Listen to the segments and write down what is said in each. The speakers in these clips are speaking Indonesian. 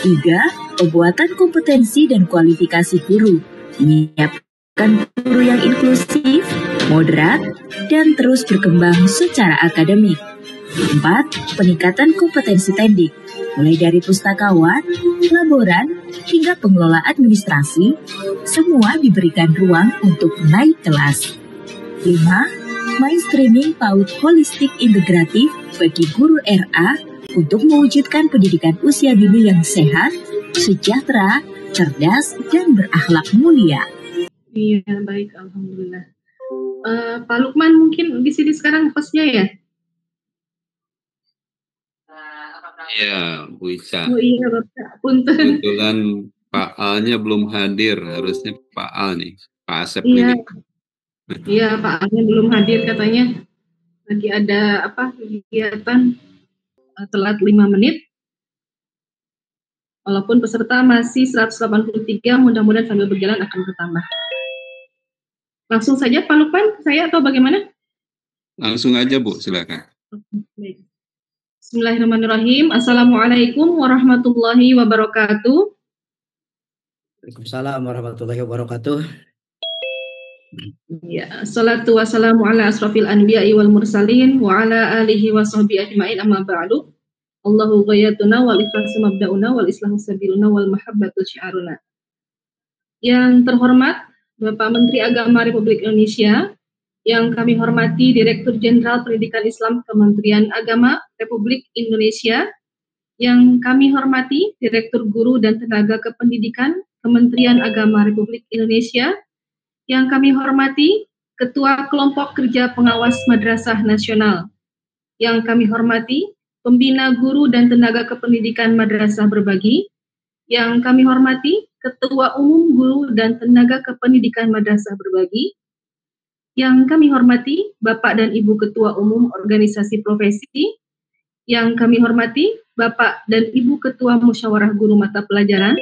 Tiga, pembuatan kompetensi dan kualifikasi guru, menyiapkan guru yang inklusif, moderat, dan terus berkembang secara akademik. 4. Peningkatan kompetensi teknik, mulai dari pustakawan, laboran, hingga pengelola administrasi, semua diberikan ruang untuk naik kelas. 5. Mainstreaming PAUD holistik integratif bagi guru RA untuk mewujudkan pendidikan usia dini yang sehat, sejahtera, cerdas, dan berakhlak mulia. Iya, baik, alhamdulillah. Pak Lukman mungkin di sini sekarang hostnya ya? Iya, Bu Ica. Oh iya, Bapak. Punten. Kebetulan Pak Alnya belum hadir, harusnya Pak Al nih, Pak Asep Iya. nih. Iya, Pak Alnya belum hadir katanya. Lagi ada kegiatan telat 5 menit. Walaupun peserta masih 183, mudah-mudahan sambil berjalan akan bertambah. Langsung saja Pak Lukman, saya atau bagaimana? Langsung aja Bu, silakan. Baik. Bismillahirrahmanirrahim. Assalamualaikum warahmatullahi wabarakatuh. Waalaikumsalam warahmatullahi wabarakatuh. Ya, salatu wassalamu ala asrafil anbiya'i wal mursalin wa ala alihi wa sahbihi ajma'in amma ba'du. Allahu ghayatuna wal ikhlasu mabda'una wal islahu sabiluna wal mahabbatu syiaruna. Yang terhormat Bapak Menteri Agama Republik Indonesia, yang kami hormati Direktur Jenderal Pendidikan Islam Kementerian Agama Republik Indonesia, yang kami hormati Direktur Guru dan Tenaga Kependidikan Kementerian Agama Republik Indonesia, yang kami hormati Ketua Kelompok Kerja Pengawas Madrasah Nasional, yang kami hormati Pembina Guru dan Tenaga Kependidikan Madrasah Berbagi, yang kami hormati Ketua Umum Guru dan Tenaga Kependidikan Madrasah Berbagi, yang kami hormati Bapak dan Ibu Ketua Umum Organisasi Profesi, yang kami hormati Bapak dan Ibu Ketua Musyawarah Guru Mata Pelajaran,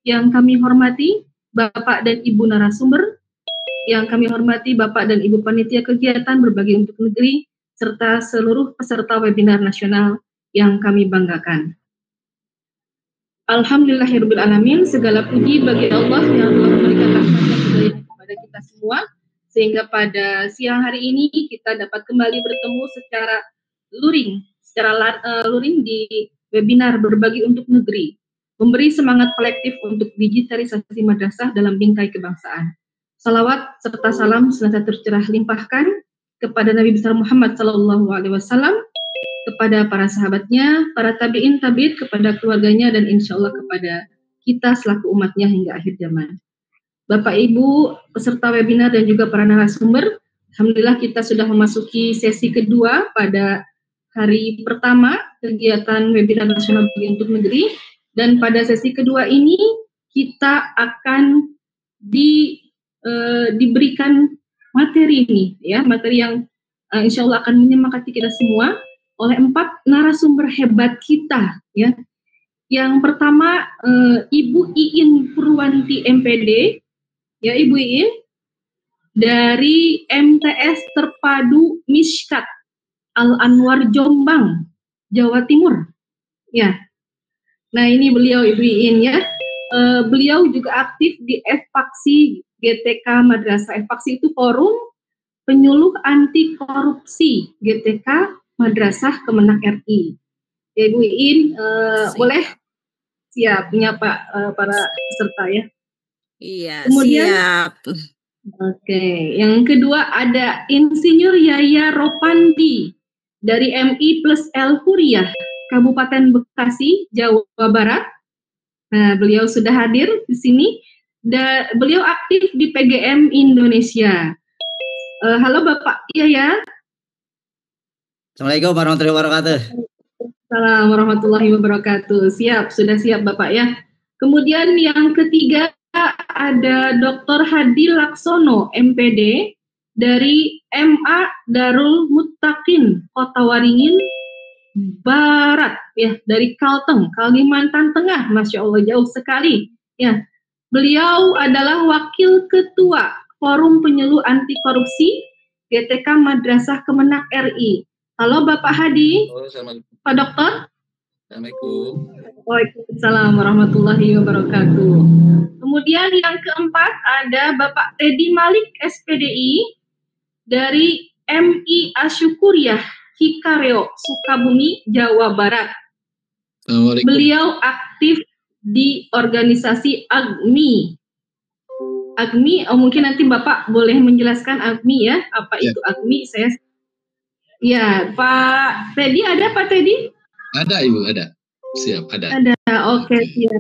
yang kami hormati Bapak dan Ibu narasumber, yang kami hormati Bapak dan Ibu Panitia Kegiatan Berbagi untuk Negeri, serta seluruh peserta webinar nasional yang kami banggakan. Alhamdulillahirrahmanirrahim, segala puji bagi Allah yang telah memberikan rahmat dan hidayah kepada kita semua, sehingga pada siang hari ini kita dapat kembali bertemu secara luring di webinar Berbagi untuk Negeri, memberi semangat kolektif untuk digitalisasi madrasah dalam bingkai kebangsaan. Salawat serta salam senantiasa tercurah limpahkan kepada Nabi besar Muhammad SAW, kepada para sahabatnya, para tabi'in, kepada keluarganya, dan insya Allah kepada kita selaku umatnya hingga akhir zaman. Bapak Ibu peserta webinar dan juga para narasumber, alhamdulillah kita sudah memasuki sesi kedua pada hari pertama kegiatan webinar nasional Berbagi untuk Negeri, dan pada sesi kedua ini kita akan diberikan materi ini, ya, materi yang insya Allah akan menyemangati kita semua oleh 4 narasumber hebat kita, ya. Yang pertama Ibu Iin Purwanti MPD, ya, Ibu Iin dari MTS Terpadu Mishkat Al Anwar Jombang, Jawa Timur, ya. Nah, ini beliau Ibu Iin, ya. Beliau juga aktif di FPAKSI GTK Madrasah. FPAKSI itu Forum Penyuluh Anti Korupsi GTK Madrasah Kemenak RI. Ya, Ibu Iin, boleh siap menyapa para peserta, ya. Iya, kemudian, siap. Oke, yang kedua ada Insinyur Yaya Ropandi dari MI plus L Huriyah, Kabupaten Bekasi, Jawa Barat. Nah, beliau sudah hadir di sini. Beliau aktif di PGM Indonesia. Halo Bapak Yaya. Assalamualaikum warahmatullahi wabarakatuh. Assalamualaikum warahmatullahi wabarakatuh. Siap, sudah siap Bapak, ya. Kemudian yang ketiga ada Dr. Hadi Laksono, MPD, dari MA Darul Muttaqin, Kota Waringin Barat, ya, dari Kalteng, Kalimantan Tengah. Masya Allah, jauh sekali, ya. Beliau adalah Wakil Ketua Forum Penyuluh Anti Korupsi GTK Madrasah Kemenak RI. Halo Bapak Hadi. Halo, Pak Dokter. Assalamualaikum. Waalaikumsalam warahmatullahi wabarakatuh. Kemudian yang keempat ada Bapak Teddy Malik SPDI dari MI Asyukuriah Cikareo, Sukabumi, Jawa Barat. Assalamualaikum. Beliau aktif di organisasi AGMI. AGMI, mungkin nanti Bapak boleh menjelaskan AGMI ya, apa Ya. itu AGMI? Ya, Pak Teddy ada Pak Teddy? Ada Ibu, ada. Siap, ada. Ada, oke, siap.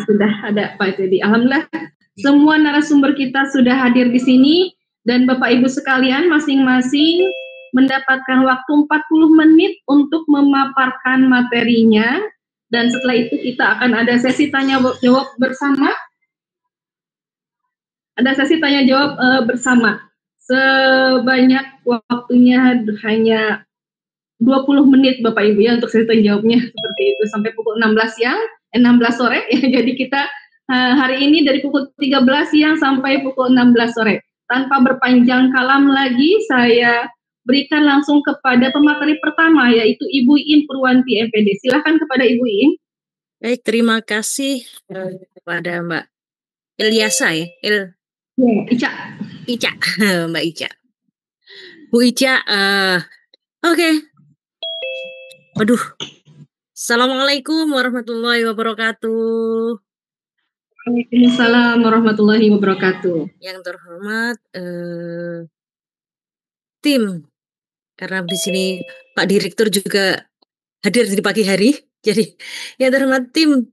Sudah ada Pak Teddy. Alhamdulillah, semua narasumber kita sudah hadir di sini dan Bapak Ibu sekalian masing-masing mendapatkan waktu 40 menit untuk memaparkan materinya dan setelah itu kita akan ada sesi tanya jawab bersama. Ada sesi tanya jawab bersama. Sebanyak waktunya hanya 20 menit Bapak Ibu ya untuk sesi tanya jawabnya seperti itu sampai pukul 16 siang, 16 sore ya. Jadi kita hari ini dari pukul 13 siang sampai pukul 16 sore. Tanpa berpanjang kalam lagi, saya berikan langsung kepada pemateri pertama yaitu Ibu Iin Purwanti MPD. Silakan kepada Ibu Iin. Baik, terima kasih kepada Mbak Ilyasa ya. Ica. Ica, Mbak Ica. Bu Ica, oke. Waduh. Assalamualaikum warahmatullahi wabarakatuh. Waalaikumsalam warahmatullahi wabarakatuh. Yang terhormat tim, karena di sini Pak Direktur juga hadir di pagi hari. Jadi yang terhormat tim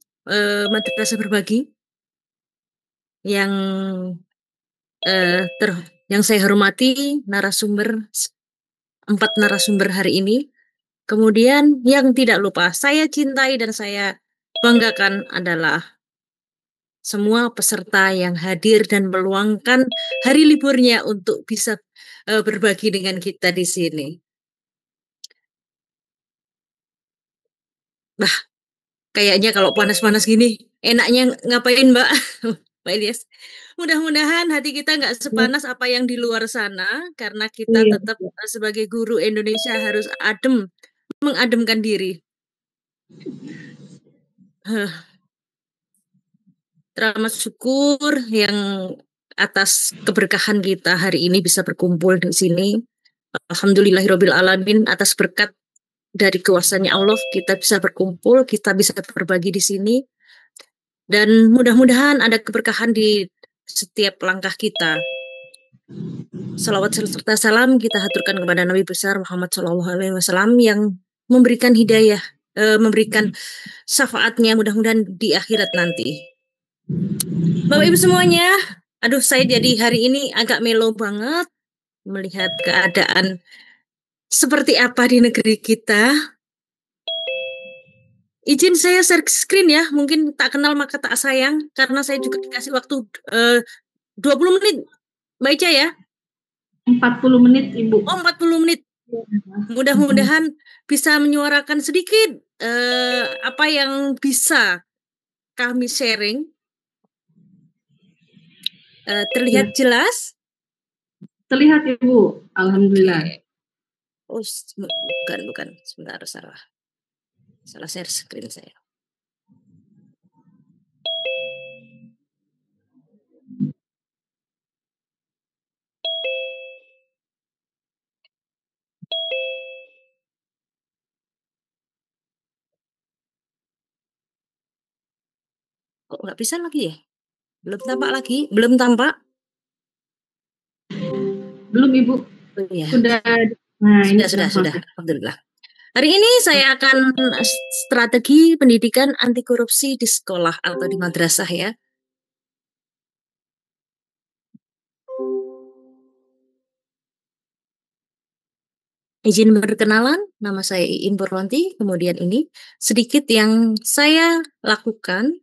Madrasah Berbagi yang yang saya hormati narasumber 4 narasumber hari ini. Kemudian yang tidak lupa saya cintai dan saya banggakan adalah semua peserta yang hadir dan meluangkan hari liburnya untuk bisa berbagi dengan kita di sini. Nah, kayaknya kalau panas-panas gini enaknya ngapain Mbak? Mbak Ilyas. Mudah-mudahan hati kita nggak sepanas apa yang di luar sana karena kita tetap sebagai guru Indonesia harus mengademkan diri. Teramat syukur yang atas keberkahan kita hari ini bisa berkumpul di sini. Alhamdulillahirabbil alamin, atas berkat dari kuasanya Allah kita bisa berkumpul, kita bisa berbagi di sini. Dan mudah-mudahan ada keberkahan di setiap langkah kita. Salawat serta salam kita haturkan kepada Nabi besar Muhammad SAW yang memberikan hidayah, memberikan syafaatnya mudah-mudahan di akhirat nanti. Bapak Ibu semuanya, aduh saya jadi hari ini agak melo banget melihat keadaan seperti apa di negeri kita. Izin saya share screen ya, mungkin tak kenal maka tak sayang, karena saya juga dikasih waktu 20 menit, Mbak Ica ya? 40 menit Ibu. Oh 40 menit. Mudah-mudahan bisa menyuarakan sedikit apa yang bisa kami sharing. Terlihat jelas? Terlihat Ibu, alhamdulillah. Okay. Oh, bukan, sebentar, salah share screen saya. Kok nggak bisa lagi ya? Belum tampak lagi? Belum tampak? Belum Ibu. Oh, ya. Sudah. Nah, sudah. Alhamdulillah. Hari ini saya akan strategi pendidikan anti korupsi di sekolah atau di madrasah ya. Izin berkenalan, nama saya Iin Purwanti, kemudian ini sedikit yang saya lakukan.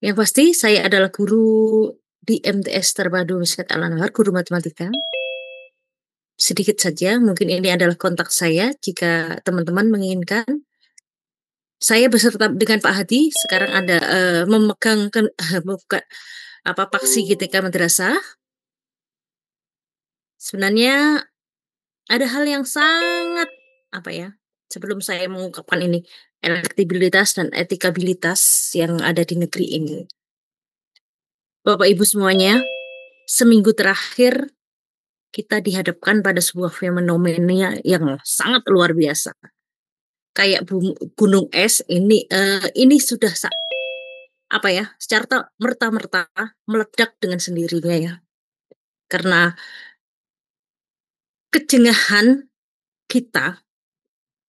Yang pasti saya adalah guru di MTS Terpadu Miskat Al-Anwar, guru matematika. Sedikit saja, mungkin ini adalah kontak saya jika teman-teman menginginkan. Saya beserta dengan Pak Hadi sekarang ada memegang paksi GTK Madrasah. Sebenarnya ada hal yang sangat sebelum saya mengungkapkan ini, elektabilitas dan etikabilitas yang ada di negeri ini. Bapak Ibu semuanya, seminggu terakhir kita dihadapkan pada sebuah fenomena yang sangat luar biasa. Kayak gunung es ini sudah secara merta-merta meledak dengan sendirinya ya. Karena kejengahan kita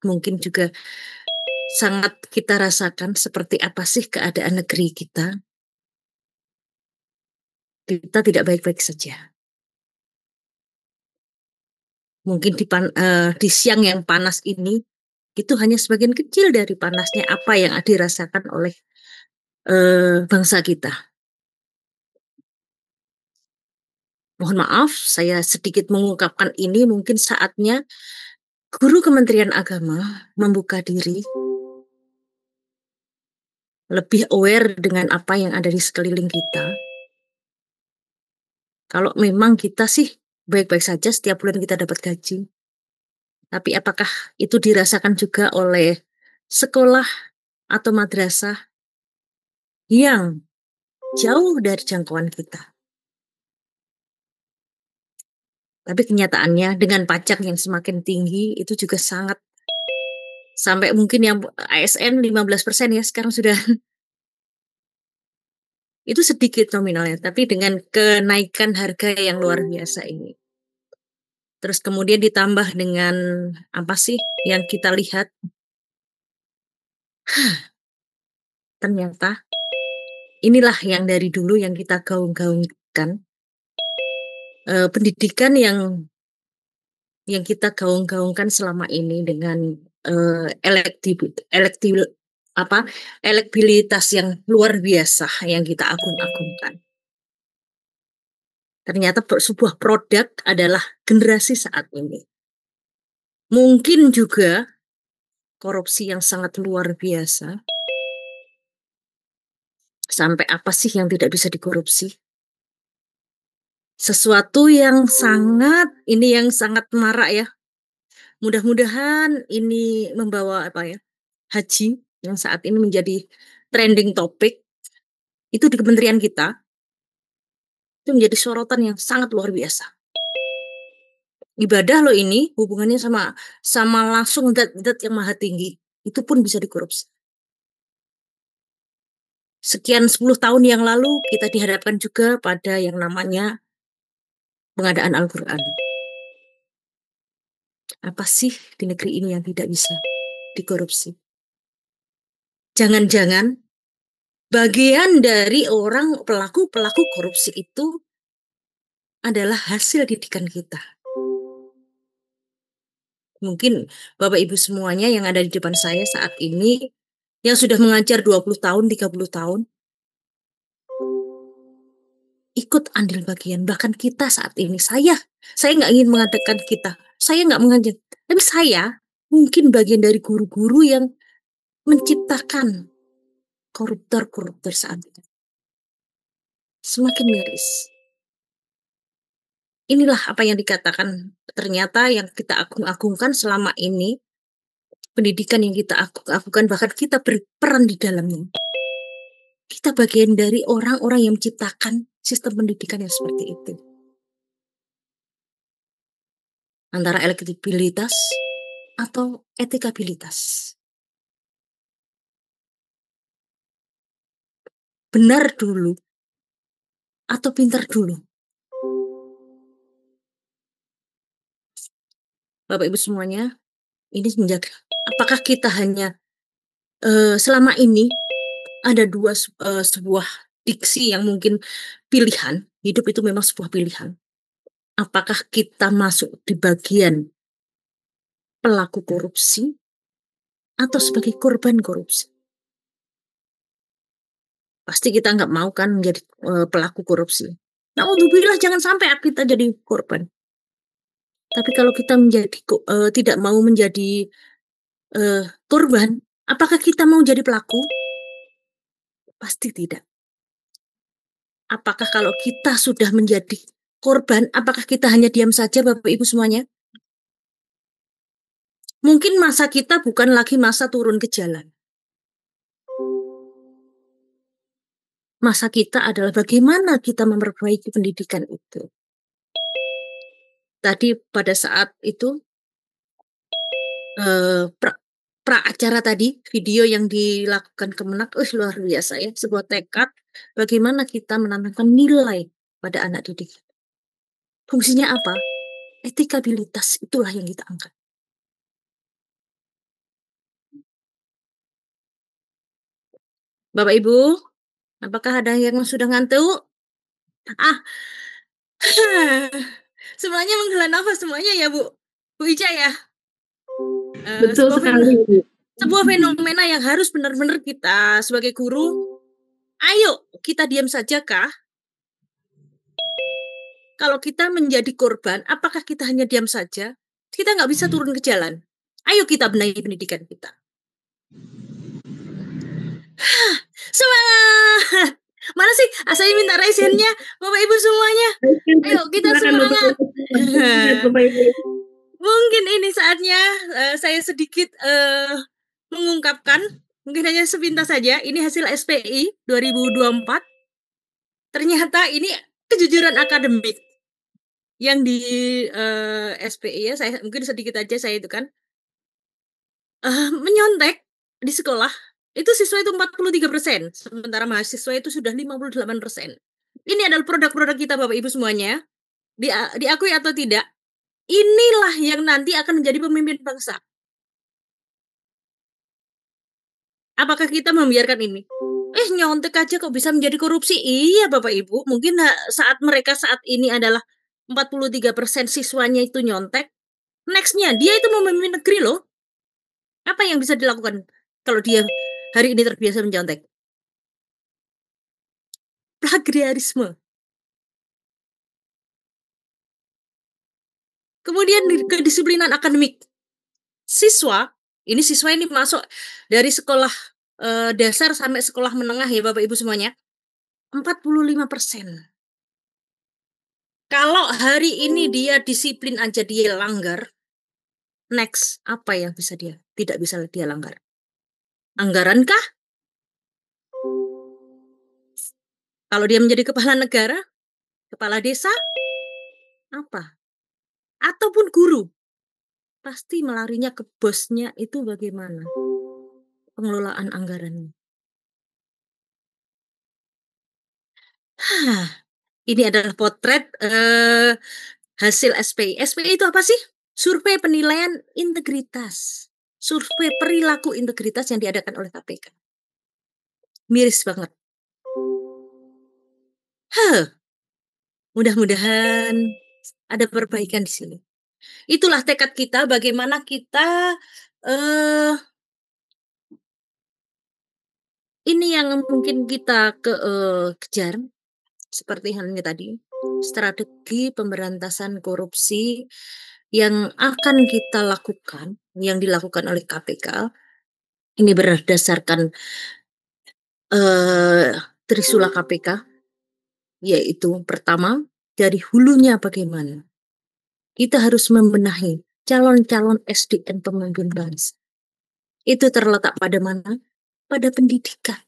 mungkin juga sangat kita rasakan seperti apa sih keadaan negeri kita. Kita tidak baik-baik saja. Mungkin di siang yang panas ini, itu hanya sebagian kecil dari panasnya apa yang dirasakan oleh bangsa kita. Mohon maaf, saya sedikit mengungkapkan ini, mungkin saatnya guru Kementerian Agama membuka diri, lebih aware dengan apa yang ada di sekeliling kita. Kalau memang kita sih baik-baik saja, setiap bulan kita dapat gaji. Tapi apakah itu dirasakan juga oleh sekolah atau madrasah yang jauh dari jangkauan kita? Tapi kenyataannya dengan pajak yang semakin tinggi itu juga sangat, sampai mungkin yang ASN 15% ya sekarang sudah, itu sedikit nominalnya, tapi dengan kenaikan harga yang luar biasa ini. Terus kemudian ditambah dengan apa sih yang kita lihat, ternyata inilah yang dari dulu yang kita gaung-gaungkan, pendidikan yang kita gaung-gaungkan selama ini dengan elektabilitas yang luar biasa yang kita agung-agungkan. Ternyata sebuah produk adalah generasi saat ini. Mungkin juga korupsi yang sangat luar biasa. Sampai apa sih yang tidak bisa dikorupsi? Sesuatu yang sangat marak ya. Mudah-mudahan ini membawa haji yang saat ini menjadi trending topik itu di kementerian kita. Itu menjadi sorotan yang sangat luar biasa. Ibadah loh ini hubungannya sama langsung zat yang maha tinggi. Itu pun bisa dikorupsi. Sekian 10 tahun yang lalu kita dihadapkan juga pada yang namanya pengadaan Al-Quran. Apa sih di negeri ini yang tidak bisa dikorupsi? Jangan-jangan bagian dari orang pelaku korupsi itu adalah hasil didikan kita. Mungkin Bapak Ibu semuanya yang ada di depan saya saat ini, yang sudah mengajar 20 tahun, 30 tahun, ikut andil bagian. Bahkan kita saat ini, saya nggak ingin mengatakan kita, saya nggak mengajar, tapi saya mungkin bagian dari guru-guru yang menciptakan koruptor saat ini. Semakin miris. Inilah apa yang dikatakan, ternyata yang kita agung-agungkan selama ini, pendidikan yang kita agung-agungkan, bahkan kita berperan di dalamnya. Kita bagian dari orang-orang yang menciptakan sistem pendidikan yang seperti itu. Antara elektabilitas atau etikabilitas. Benar dulu atau pintar dulu. Bapak Ibu semuanya, ini menjaga. Apakah kita hanya selama ini ada sebuah diksi yang mungkin pilihan, hidup itu memang sebuah pilihan. Apakah kita masuk di bagian pelaku korupsi atau sebagai korban korupsi? Pasti kita nggak mau kan menjadi pelaku korupsi. Naudzubillah, jangan sampai kita jadi korban. Tapi kalau kita tidak mau menjadi korban, apakah kita mau jadi pelaku? Pasti tidak. Apakah kalau kita sudah menjadi korban, apakah kita hanya diam saja Bapak Ibu semuanya? Mungkin masa kita bukan lagi masa turun ke jalan. Masa kita adalah bagaimana kita memperbaiki pendidikan itu. Tadi pada saat itu pra acara tadi, video yang dilakukan Kemenak, luar biasa ya, sebuah tekad bagaimana kita menanamkan nilai pada anak didik. Fungsinya apa? Etikabilitas, itulah yang kita angkat. Bapak Ibu, apakah ada yang sudah ngantuk? Semuanya menghela nafas semuanya ya Bu Ica ya. Betul sekali. Sebuah fenomena yang harus benar-benar kita sebagai guru, ayo kita diam saja kah? Kalau kita menjadi korban, apakah kita hanya diam saja? Kita nggak bisa turun ke jalan. Ayo kita benahi pendidikan kita. Semangat! Mana sih? Saya minta raise hand-nya, Bapak Ibu semuanya. Ayo kita semangat. Mungkin ini saatnya saya sedikit mengungkapkan, mungkin hanya sepintas saja, ini hasil SPI 2024. Ternyata ini kejujuran akademik yang di SPI ya, saya mungkin sedikit aja saya itu kan menyontek di sekolah itu siswa itu 43%, sementara mahasiswa itu sudah 58%. Ini adalah produk-produk kita Bapak Ibu semuanya, diakui atau tidak, inilah yang nanti akan menjadi pemimpin bangsa. Apakah kita membiarkan ini? Nyontek aja kok bisa menjadi korupsi? Iya Bapak Ibu, mungkin saat mereka saat ini adalah 43% siswanya itu nyontek, nextnya dia itu mau memimpin negeri loh. Apa yang bisa dilakukan kalau dia hari ini terbiasa mencontek? Plagiarisme. Kemudian kedisiplinan akademik. Siswa ini masuk dari sekolah dasar sampai sekolah menengah ya Bapak Ibu semuanya. 45%. Kalau hari ini dia disiplin aja dia langgar, next apa yang bisa tidak bisa dia langgar? Anggaran kah? Kalau dia menjadi kepala negara, kepala desa, apa? Ataupun guru, pasti melarinya ke bosnya itu bagaimana pengelolaan anggarannya. Ini adalah potret hasil SPI. SPI itu apa sih? Survei penilaian integritas. Survei perilaku integritas yang diadakan oleh KPK. Miris banget. Mudah-mudahan ada perbaikan di sini. Itulah tekad kita bagaimana kita ini yang mungkin kita kejar seperti halnya tadi strategi pemberantasan korupsi yang akan kita lakukan, yang dilakukan oleh KPK ini berdasarkan Trisula KPK, yaitu pertama dari hulunya bagaimana kita harus membenahi calon-calon SDM pemimpin bangsa. Itu terletak pada mana? Pada pendidikan.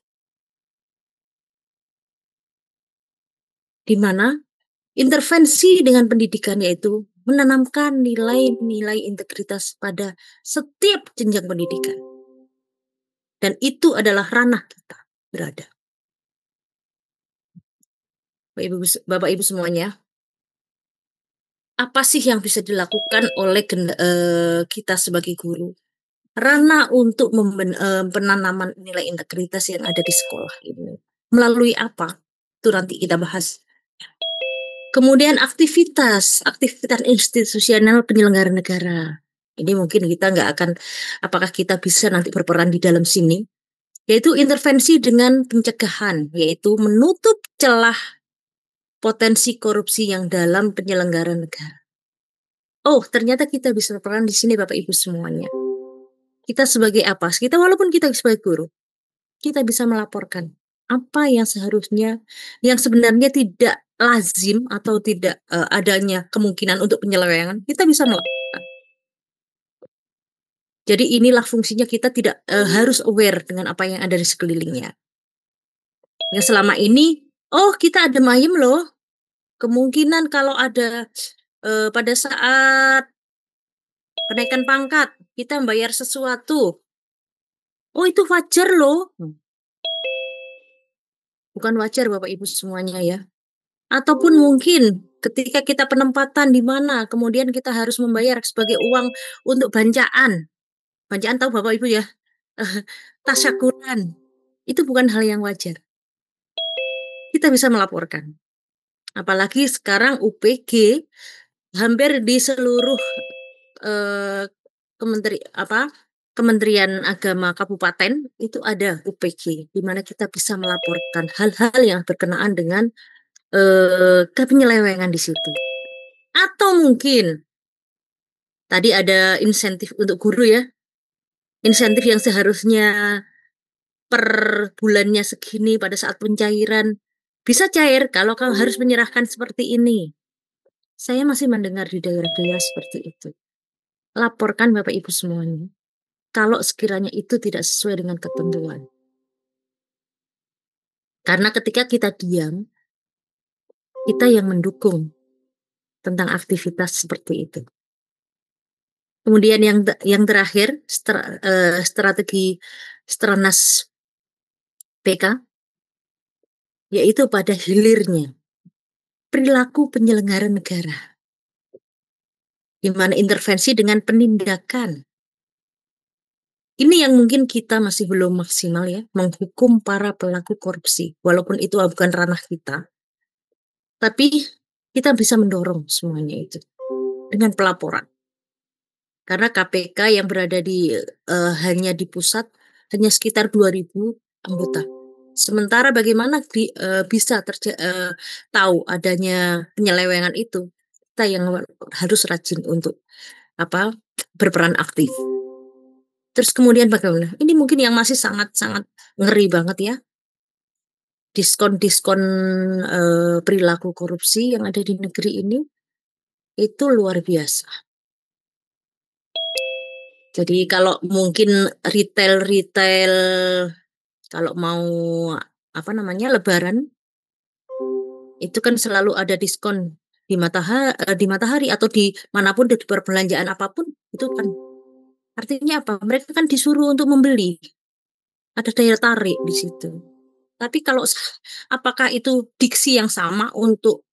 Di mana intervensi dengan pendidikan yaitu menanamkan nilai-nilai integritas pada setiap jenjang pendidikan. Dan itu adalah ranah kita berada. Bapak Ibu semuanya, apa sih yang bisa dilakukan oleh kita sebagai guru? Ranah untuk penanaman nilai integritas yang ada di sekolah ini. Melalui apa? Itu nanti kita bahas. Kemudian aktivitas institusional penyelenggara negara. Ini mungkin kita nggak akan, apakah kita bisa nanti berperan di dalam sini, yaitu intervensi dengan pencegahan, yaitu menutup celah potensi korupsi yang dalam penyelenggara negara. Ternyata kita bisa berperan di sini Bapak Ibu semuanya. Kita sebagai apa? Kita walaupun kita sebagai guru, kita bisa melaporkan apa yang seharusnya, yang sebenarnya tidak lazim atau tidak adanya kemungkinan untuk penyelewengan, kita bisa melakukan. Jadi inilah fungsinya kita tidak harus aware dengan apa yang ada di sekelilingnya. Ya selama ini, oh kita ada mayem loh. Kemungkinan kalau ada pada saat kenaikan pangkat, kita membayar sesuatu. Oh itu wajar loh. Bukan wajar Bapak Ibu semuanya ya. Ataupun mungkin ketika kita penempatan di mana, kemudian kita harus membayar sebagai uang untuk bancaan. Bancaan tahu Bapak Ibu ya? Tasyakuran. Itu bukan hal yang wajar. Kita bisa melaporkan. Apalagi sekarang UPG hampir di seluruh Kementerian Agama Kabupaten itu ada UPG, di mana kita bisa melaporkan hal-hal yang berkenaan dengan penyelewengan di situ. Atau mungkin tadi ada insentif untuk guru ya, insentif yang seharusnya per bulannya segini pada saat pencairan bisa cair kalau kau harus menyerahkan seperti ini. Saya masih mendengar di daerah-daerah seperti itu. Laporkan Bapak Ibu semuanya. Kalau sekiranya itu tidak sesuai dengan ketentuan. Karena ketika kita diam, kita yang mendukung tentang aktivitas seperti itu. Kemudian yang terakhir, strategi Stranas PK, yaitu pada hilirnya perilaku penyelenggara negara, di mana intervensi dengan penindakan. Ini yang mungkin kita masih belum maksimal ya, menghukum para pelaku korupsi, walaupun itu bukan ranah kita. Tapi kita bisa mendorong semuanya itu dengan pelaporan. Karena KPK yang berada di hanya di pusat hanya sekitar 2.000 anggota. Sementara bagaimana bisa tahu adanya penyelewengan itu, kita yang harus rajin untuk berperan aktif. Terus kemudian bagaimana? Ini mungkin yang masih sangat-sangat ngeri banget ya. Diskon-diskon perilaku korupsi yang ada di negeri ini itu luar biasa. Jadi kalau mungkin retail kalau mau Lebaran itu kan selalu ada diskon di Matahari atau di manapun di perbelanjaan apapun itu kan artinya apa? Mereka kan disuruh untuk membeli. Ada daya tarik di situ. Tapi kalau apakah itu diksi yang sama untuk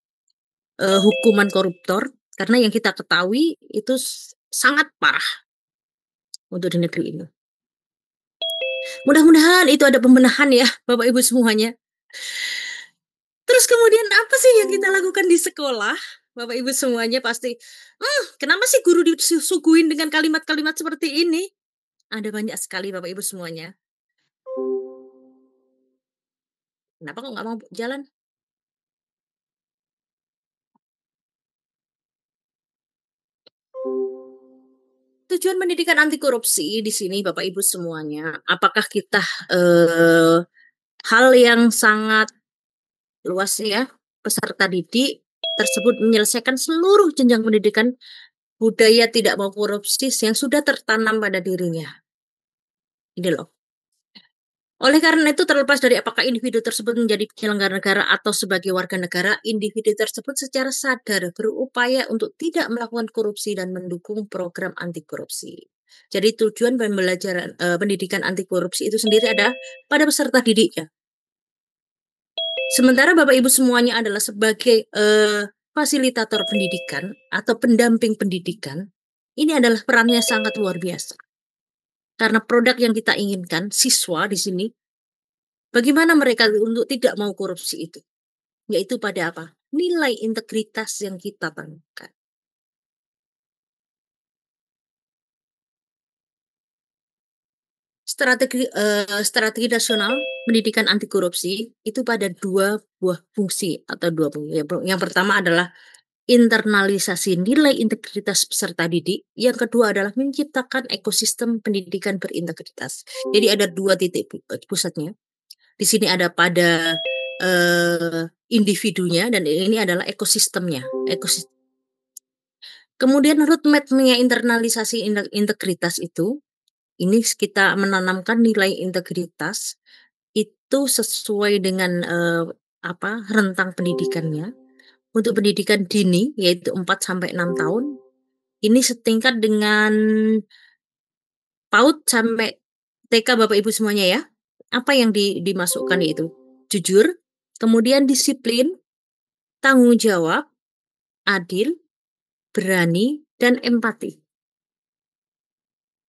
hukuman koruptor? Karena yang kita ketahui itu sangat parah untuk di negeri ini. Mudah-mudahan itu ada pembenahan ya Bapak Ibu semuanya. Terus kemudian apa sih yang kita lakukan di sekolah? Bapak Ibu semuanya pasti, kenapa sih guru disuguhin dengan kalimat-kalimat seperti ini? Ada banyak sekali Bapak Ibu semuanya. Kenapa kok nggak mau jalan? Tujuan pendidikan anti korupsi di sini Bapak Ibu semuanya, apakah kita hal yang sangat luas ya, peserta didik tersebut menyelesaikan seluruh jenjang pendidikan budaya tidak mau korupsi yang sudah tertanam pada dirinya. Ini loh. Oleh karena itu terlepas dari apakah individu tersebut menjadi penyelenggara negara atau sebagai warga negara, individu tersebut secara sadar berupaya untuk tidak melakukan korupsi dan mendukung program anti korupsi. Jadi tujuan pembelajaran pendidikan anti korupsi itu sendiri ada pada peserta didiknya. Sementara Bapak Ibu semuanya adalah sebagai fasilitator pendidikan atau pendamping pendidikan, ini adalah perannya sangat luar biasa. Karena produk yang kita inginkan, siswa di sini, bagaimana mereka untuk tidak mau korupsi itu? Yaitu pada apa? Nilai integritas yang kita tanamkan. Strategi nasional pendidikan anti korupsi itu pada dua buah fungsi atau dua fungsi. Yang pertama adalah internalisasi nilai integritas peserta didik. Yang kedua adalah menciptakan ekosistem pendidikan berintegritas. Jadi ada dua titik pusatnya. Di sini ada pada individunya dan ini adalah ekosistemnya. Kemudian roadmap-nya internalisasi integritas itu ini kita menanamkan nilai integritas itu sesuai dengan rentang pendidikannya. Untuk pendidikan dini yaitu 4 sampai 6 tahun, ini setingkat dengan PAUD sampai TK Bapak Ibu semuanya ya. Apa yang dimasukkan yaitu jujur, kemudian disiplin, tanggung jawab, adil, berani, dan empati.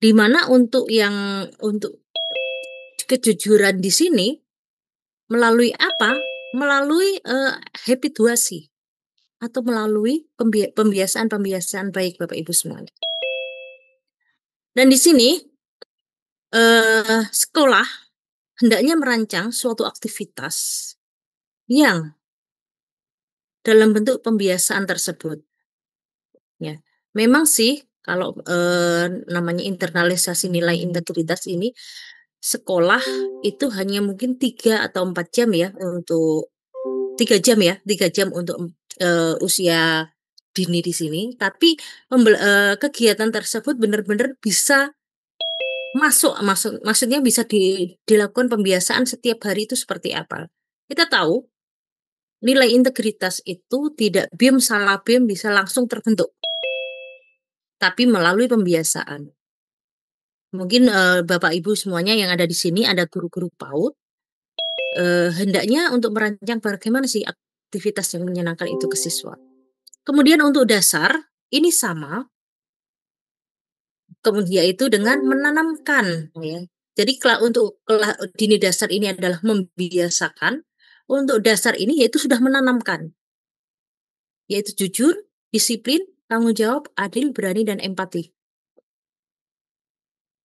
Di mana untuk kejujuran di sini melalui apa? Melalui habituasi atau melalui pembiasaan-pembiasaan baik Bapak Ibu semuanya. Dan di sini sekolah hendaknya merancang suatu aktivitas yang dalam bentuk pembiasaan tersebut. Ya, memang sih kalau namanya internalisasi nilai integritas ini sekolah itu hanya mungkin 3 atau 4 jam ya untuk 3 jam ya, 3 jam untuk usia dini di sini. Tapi kegiatan tersebut benar-benar bisa maksudnya bisa dilakukan pembiasaan setiap hari itu seperti apa. Kita tahu nilai integritas itu tidak bim salah bim bisa langsung terbentuk, tapi melalui pembiasaan. Mungkin Bapak Ibu semuanya yang ada di sini ada guru-guru PAUD, hendaknya untuk merancang bagaimana sih aktivitas yang menyenangkan itu ke siswa. Kemudian untuk dasar ini sama, kemudian yaitu dengan menanamkan ya. Jadi untuk dini dasar ini adalah membiasakan, untuk dasar ini yaitu sudah menanamkan, yaitu jujur, disiplin, tanggung jawab, adil, berani, dan empati.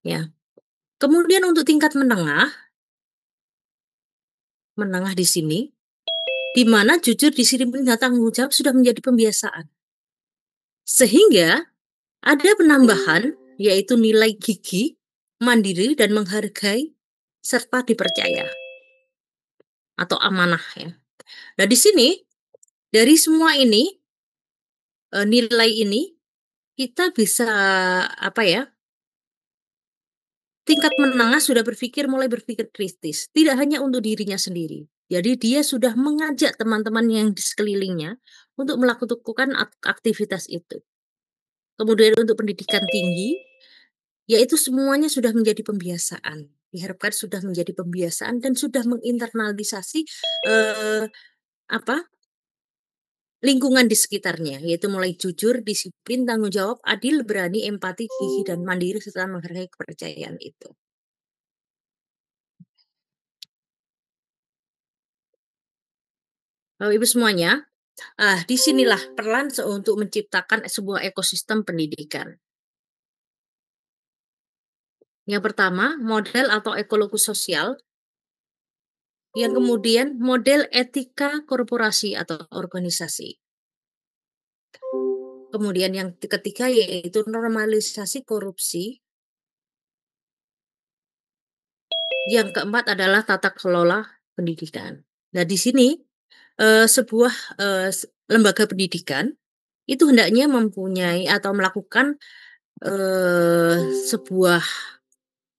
Ya. Kemudian untuk tingkat menengah di sini, di mana jujur, disiplin, dan tanggung jawab sudah menjadi pembiasaan. Sehingga ada penambahan yaitu nilai gigih, mandiri, dan menghargai, serta dipercaya atau amanah ya. Nah di sini dari semua ini nilai ini kita bisa tingkat menengah sudah mulai berpikir kritis, tidak hanya untuk dirinya sendiri. Jadi dia sudah mengajak teman-teman yang di sekelilingnya untuk melakukan aktivitas itu. Kemudian untuk pendidikan tinggi, yaitu semuanya sudah menjadi pembiasaan. Diharapkan sudah menjadi pembiasaan dan sudah menginternalisasi lingkungan di sekitarnya, yaitu mulai jujur, disiplin, tanggung jawab, adil, berani, empati, gigih, dan mandiri, serta menghargai kepercayaan itu. Bapak Ibu semuanya, disinilah peran untuk menciptakan sebuah ekosistem pendidikan. Yang pertama, model atau ekologi sosial. Yang kemudian, model etika korporasi atau organisasi. Kemudian yang ketiga yaitu normalisasi korupsi. Yang keempat adalah tata kelola pendidikan. Nah, di sini sebuah lembaga pendidikan itu hendaknya mempunyai atau melakukan sebuah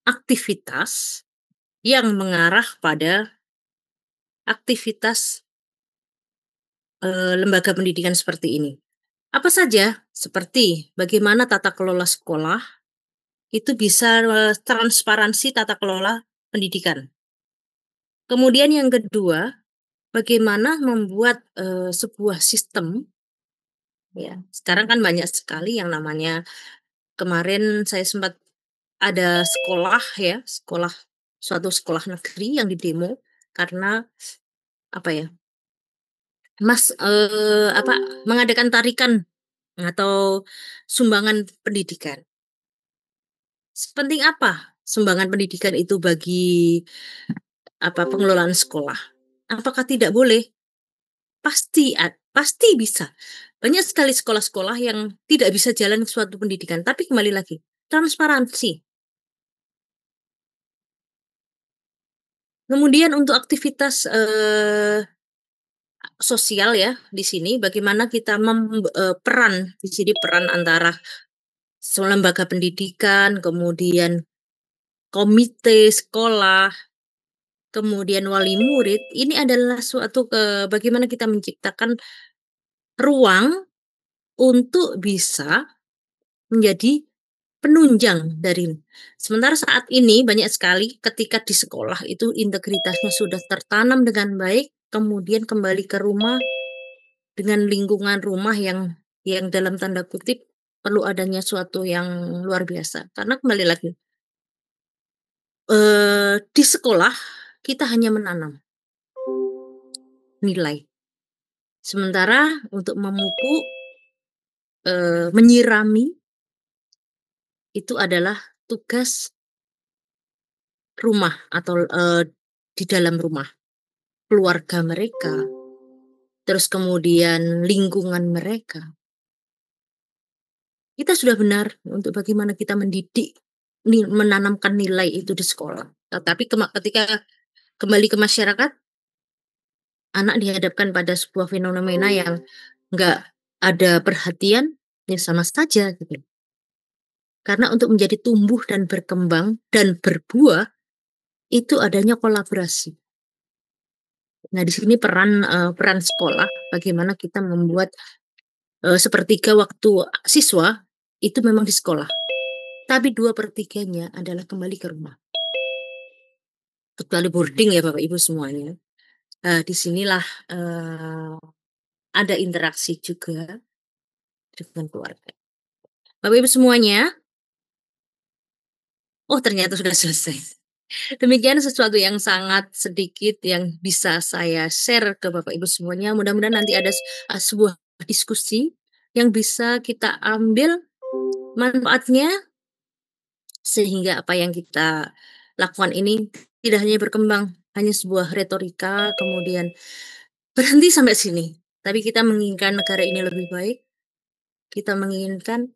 aktivitas yang mengarah pada aktivitas lembaga pendidikan seperti ini. Apa saja? Seperti bagaimana tata kelola sekolah itu bisa transparansi tata kelola pendidikan. Kemudian yang kedua, bagaimana membuat sebuah sistem. Ya, sekarang kan banyak sekali yang namanya, kemarin saya sempat ada suatu sekolah negeri yang didemo karena mengadakan tarikan atau sumbangan pendidikan. Sepenting apa sumbangan pendidikan itu bagi pengelolaan sekolah? Apakah tidak boleh? Pasti bisa. Banyak sekali sekolah-sekolah yang tidak bisa jalan suatu pendidikan, tapi kembali lagi, transparansi. Kemudian untuk aktivitas sosial ya di sini, bagaimana kita peran antara lembaga pendidikan, kemudian komite sekolah, kemudian wali murid, ini adalah suatu bagaimana kita menciptakan ruang untuk bisa menjadi penunjang dari. Sementara saat ini banyak sekali ketika di sekolah itu integritasnya sudah tertanam dengan baik, kemudian kembali ke rumah dengan lingkungan rumah yang dalam tanda kutip perlu adanya suatu yang luar biasa. Karena kembali lagi, di sekolah kita hanya menanam nilai. Sementara untuk memupuk, menyirami itu adalah tugas rumah atau di dalam rumah, keluarga mereka, terus kemudian lingkungan mereka. Kita sudah benar untuk bagaimana kita mendidik, menanamkan nilai itu di sekolah. Tetapi ketika kembali ke masyarakat, anak dihadapkan pada sebuah fenomena yang nggak ada perhatian, ya sama saja gitu. Karena untuk menjadi tumbuh dan berkembang dan berbuah, itu adanya kolaborasi. Nah, di sini peran sekolah, bagaimana kita membuat sepertiga waktu siswa itu memang di sekolah. Tapi 2/3-nya adalah kembali ke rumah. Kecuali boarding ya Bapak Ibu semuanya. Disinilah ada interaksi juga dengan keluarga. Bapak Ibu semuanya, oh ternyata sudah selesai. Demikian sesuatu yang sangat sedikit yang bisa saya share ke Bapak Ibu semuanya. Mudah-mudahan nanti ada sebuah diskusi yang bisa kita ambil manfaatnya sehingga apa yang kita lakukan ini tidak hanya berkembang, hanya sebuah retorika, kemudian berhenti sampai sini. Tapi kita menginginkan negara ini lebih baik. Kita menginginkan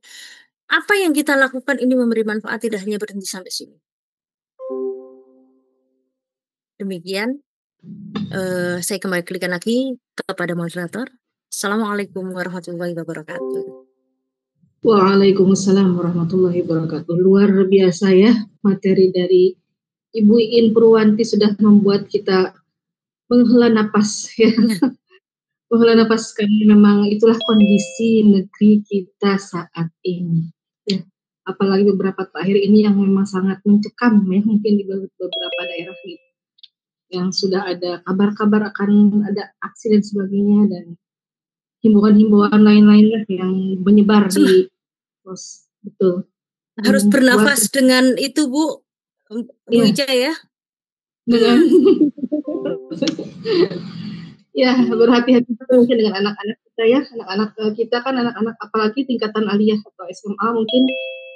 apa yang kita lakukan ini memberi manfaat, tidak hanya berhenti sampai sini. Demikian, saya kembalikan lagi kepada moderator. Assalamualaikum warahmatullahi wabarakatuh. Waalaikumsalam warahmatullahi wabarakatuh. Luar biasa ya materi dari Ibu Iin Purwanti sudah membuat kita menghela napas ya. Menghela napas karena memang itulah kondisi negeri kita saat ini. Ya. Apalagi beberapa terakhir ini yang memang sangat mencekam ya, mungkin di beberapa daerah yang sudah ada kabar-kabar akan ada aksi dan sebagainya, dan himbauan-himbauan lain-lainnya yang menyebar di pos. Betul. Harus bernafas dengan itu Bu Ica ya. Dengan ya berhati-hati mungkin dengan anak-anak kita ya, anak-anak kita kan anak-anak apalagi tingkatan aliyah atau SMA mungkin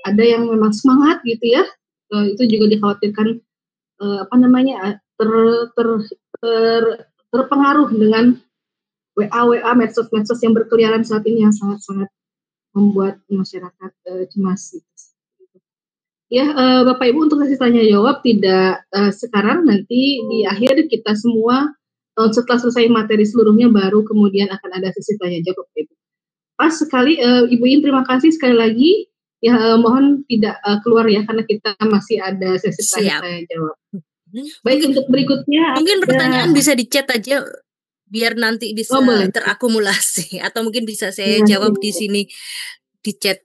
ada yang memang semangat gitu ya, itu juga dikhawatirkan terpengaruh dengan WA medsos yang berkeliaran saat ini yang sangat-sangat membuat masyarakat cemas gitu. Ya, Bapak Ibu, untuk sesi tanya jawab tidak sekarang, nanti di akhir kita semua setelah selesai materi seluruhnya baru kemudian akan ada sesi tanya jawab Bapak Ibu. Pas sekali Ibu Iin, terima kasih sekali lagi. Ya, mohon tidak keluar ya karena kita masih ada sesi tanya jawab. Baik, untuk berikutnya mungkin pertanyaan bisa di chat aja biar nanti bisa terakumulasi, atau mungkin bisa saya jawab di sini di chat.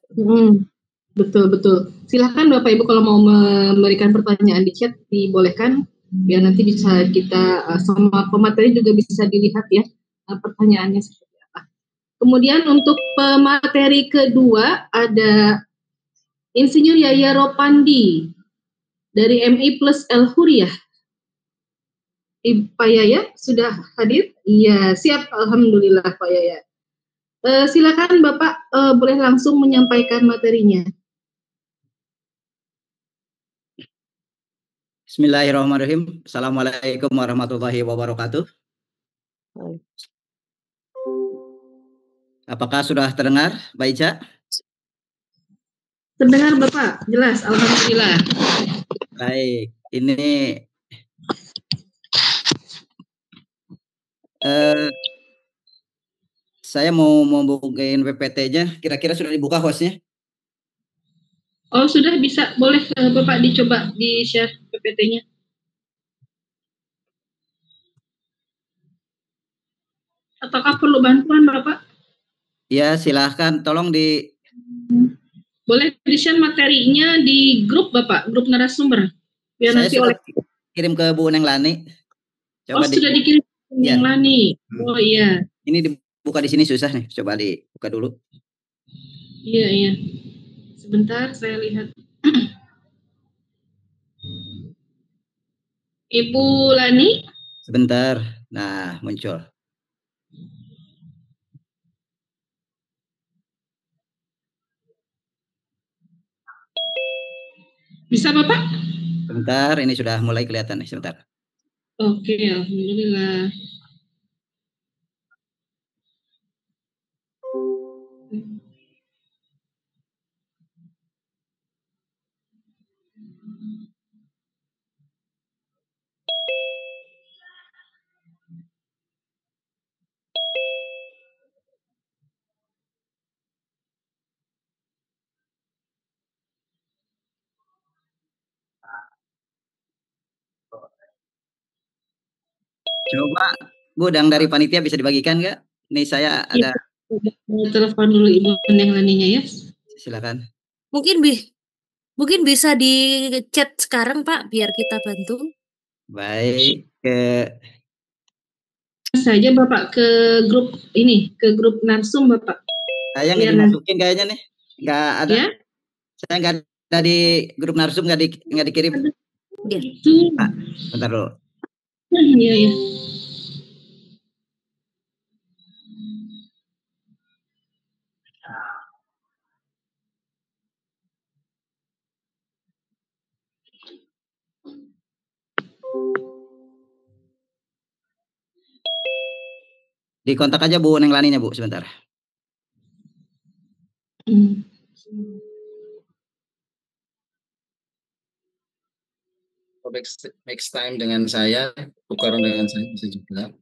Betul. Silakan Bapak Ibu kalau mau memberikan pertanyaan di chat dibolehkan, biar nanti bisa kita sama pemateri juga bisa dilihat ya pertanyaannya seperti apa. Kemudian untuk pemateri kedua ada Insinyur Yaya Ropandi dari MI Plus El Huriyah. Pak Yaya sudah hadir? Iya, siap. Alhamdulillah Pak Yaya. Silakan Bapak boleh langsung menyampaikan materinya. Bismillahirrahmanirrahim. Assalamualaikum warahmatullahi wabarakatuh. Apakah sudah terdengar, Mbak Ica? Terdengar Bapak, jelas. Alhamdulillah. Baik, ini saya mau bukain PPT-nya. Kira-kira sudah dibuka hostnya? Oh, sudah bisa. Boleh Bapak dicoba di-share PPT-nya. Apakah perlu bantuan, Bapak? Ya, silahkan. Tolong di... Boleh di-share materinya di grup, Bapak, grup narasumber. Biar Saya nanti sudah oleh... kirim ke Bu Neng Lani. Oh, Coba sudah dikirim Ya. yang Lani. Oh, iya. Ini dibuka di sini susah nih. Coba dibuka dulu. Iya, iya. Sebentar, saya lihat. Ibu Lani? Sebentar. Nah, muncul. Bisa, Bapak? Sebentar, ini sudah mulai kelihatan nih. Sebentar. Oke, alhamdulillah. Coba, Bu, yang dari panitia bisa dibagikan nggak? Nih saya Iya, ada... telepon dulu Ibu Neng Laninya ya. Silakan. Mungkin bisa di chat sekarang Pak, biar kita bantu. Baik. Saja Bapak ke grup ini, ke grup narsum Bapak. Saya nggak Biar nanti dimasukin kayaknya nih. Nggak ada. ya. Saya nggak ada di grup narsum, nggak dikirim. Ya. Itu. Pak, bentar dulu. Iya, ya. Dikontak aja Bu Neng Laninya, Bu, sebentar. Next time dengan saya, tukaran dengan saya bisa juga.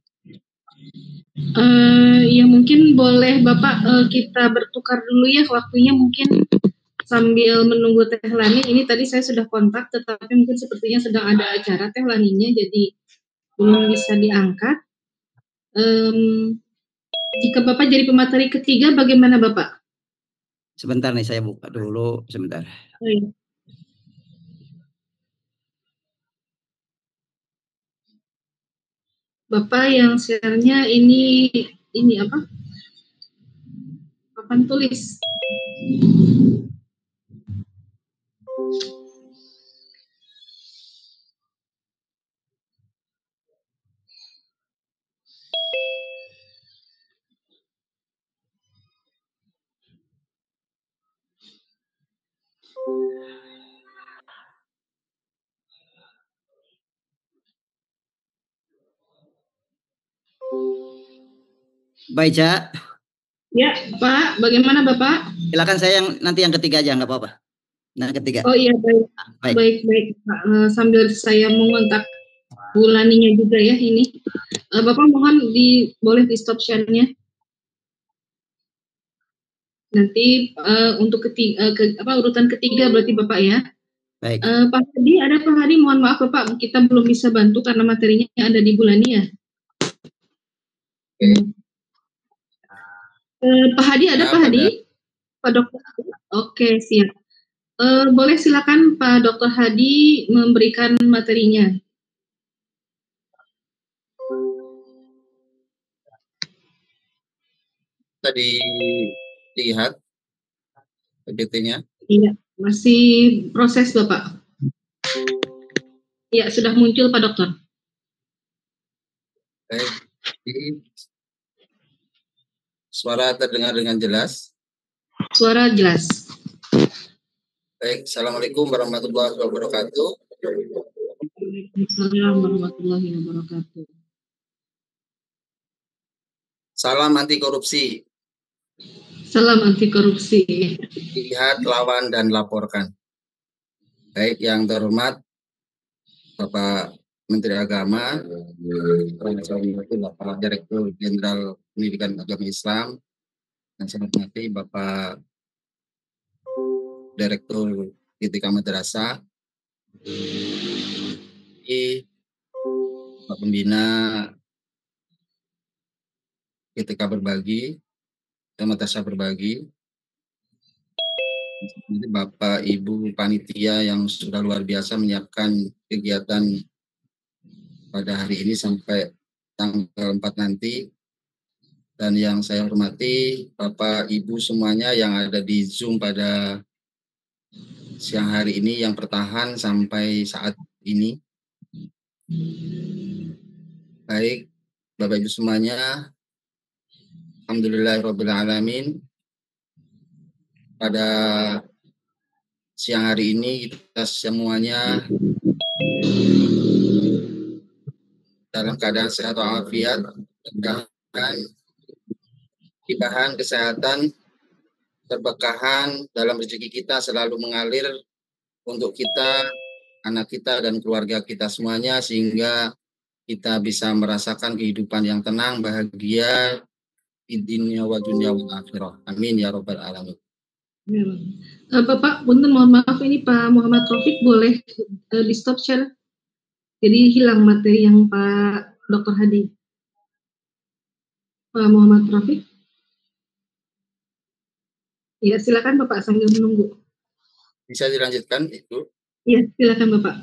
Ya mungkin boleh Bapak kita bertukar dulu ya waktunya mungkin sambil menunggu Teh Lani. Ini tadi saya sudah kontak, tetapi mungkin sepertinya sedang ada acara Teh Laninya, jadi belum bisa diangkat. Jika Bapak jadi pemateri ketiga, bagaimana Bapak? Sebentar nih, saya buka dulu, sebentar. Oh, iya. Bapak yang share-nya ini apa? Papan tulis. Baik, Cak. Ya, Pak. Bagaimana Bapak? Silakan saya nanti yang ketiga aja, nggak apa-apa. Nah, ketiga. Oh iya, baik. Baik. Baik, Pak. Sambil saya mengontak bulaninya juga ya ini. Bapak mohon boleh di stop share-nya. Nanti untuk urutan ketiga berarti Bapak ya. Baik. Pak Hadi, ada Pak Hadi, mohon maaf Bapak, kita belum bisa bantu karena materinya ada di Bulani ya. Pak Hadi, ada Pak Hadi? Pak Dokter? Oke, siap. Boleh silakan Pak Dokter Hadi memberikan materinya. Tadi lihat PPT-nya. Iya, masih proses Bapak. Ya, sudah muncul Pak Dokter. Baik. Suara terdengar dengan jelas. Suara jelas. Baik, Assalamualaikum warahmatullahi wabarakatuh. Waalaikumsalam warahmatullahi wabarakatuh. Salam anti korupsi. Salam anti korupsi. Lihat, lawan, dan laporkan. Baik, yang terhormat Bapak Menteri Agama, Bapak Direktur Jenderal Pendidikan Agama Islam, dan saya hormati Bapak Direktur ketika madrasah. Pak Pembina ketika berbagi dan madrasah berbagi. Bapak Ibu panitia yang sudah luar biasa menyiapkan kegiatan pada hari ini sampai tanggal 4 nanti. Dan yang saya hormati Bapak Ibu semuanya yang ada di Zoom pada siang hari ini yang bertahan sampai saat ini. Baik, Bapak Ibu semuanya, alhamdulillahirrabbilalamin. Pada siang hari ini kita semuanya dalam keadaan sehat walafiat, dan limpahan kesehatan, keberkahan dalam rezeki kita selalu mengalir untuk kita, anak kita, dan keluarga kita semuanya, sehingga kita bisa merasakan kehidupan yang tenang, bahagia di dunia wa dunia wal akhirah. Amin ya rabbal alamin. Bapak, punten mohon maaf, ini Pak Muhammad Taufik boleh di stop share? Jadi hilang materi yang Pak Dr. Hadi. Pak Muhammad Taufik. Ya, silakan Bapak sambil menunggu. Bisa dilanjutkan, Ibu? Iya, silakan Bapak.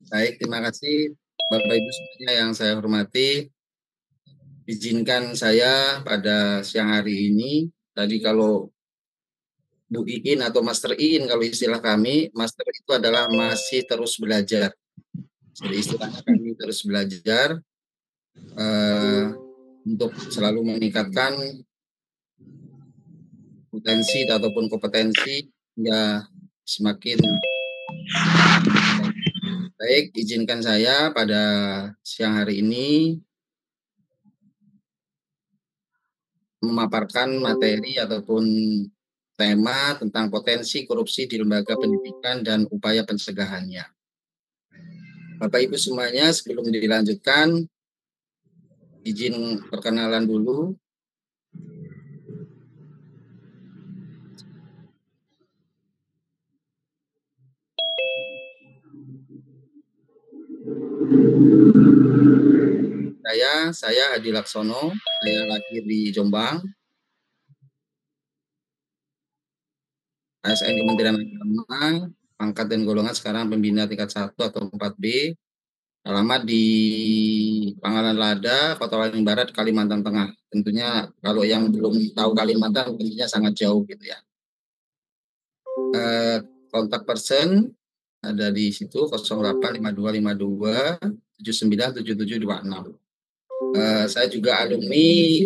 Baik, terima kasih Bapak Ibu semuanya yang saya hormati. Izinkan saya pada siang hari ini, tadi kalau Bu Iin atau Master Iin kalau istilah kami, Master itu adalah masih terus belajar. Jadi istilahnya kami terus belajar untuk selalu meningkatkan potensi ataupun kompetensi hingga semakin baik. Izinkan saya pada siang hari ini memaparkan materi ataupun tema tentang potensi korupsi di lembaga pendidikan dan upaya pencegahannya. Bapak Ibu semuanya, sebelum dilanjutkan, izin perkenalan dulu. Saya Hadi Laksono, saya lahir di Jombang. ASN Kementerian Agama, pangkat dan golongan sekarang pembina tingkat 1 atau 4B. Alamat di Pangalan Lada, Kota Waringin Barat, Kalimantan Tengah. Tentunya kalau yang belum tahu Kalimantan tentunya sangat jauh gitu ya. Kontak person ada di situ 085252 797726. Saya juga alumni